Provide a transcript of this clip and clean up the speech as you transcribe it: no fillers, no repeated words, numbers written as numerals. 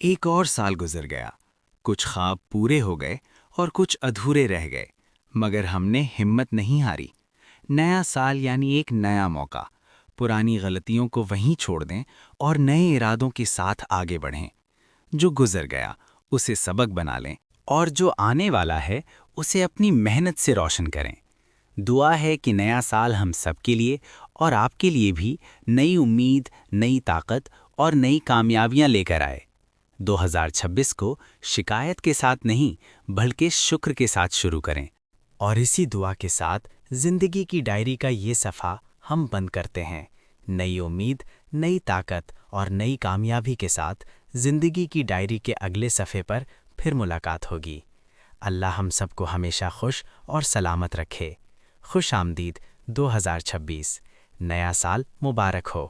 ایک اور سال گزر گیا۔ کچھ خواب پورے ہو گئے اور کچھ ادھورے رہ گئے، مگر ہم نے ہمت نہیں ہاری۔ نیا سال یعنی ایک نیا موقع۔ پرانی غلطیوں کو وہیں چھوڑ دیں اور نئے ارادوں کے ساتھ آگے بڑھیں۔ جو گزر گیا اسے سبق بنا لیں، اور جو آنے والا ہے اسے اپنی محنت سے روشن کریں۔ دعا ہے کہ نیا سال ہم سب کے لیے اور آپ کے لیے بھی نئی امید، نئی طاقت اور نئی کامیابیاں لے کر آئے۔ 2026 کو شکایت کے ساتھ نہیں بلکہ شکر کے ساتھ شروع کریں۔ اور اسی دعا کے ساتھ زندگی کی ڈائری کا یہ صفحہ ہم بند کرتے ہیں۔ نئی امید، نئی طاقت اور نئی کامیابی کے ساتھ زندگی کی ڈائری کے اگلے صفحے پر پھر ملاقات ہوگی۔ اللہ ہم سب کو ہمیشہ خوش اور سلامت رکھے۔ خوش آمدید 2026، نیا سال مبارک ہو۔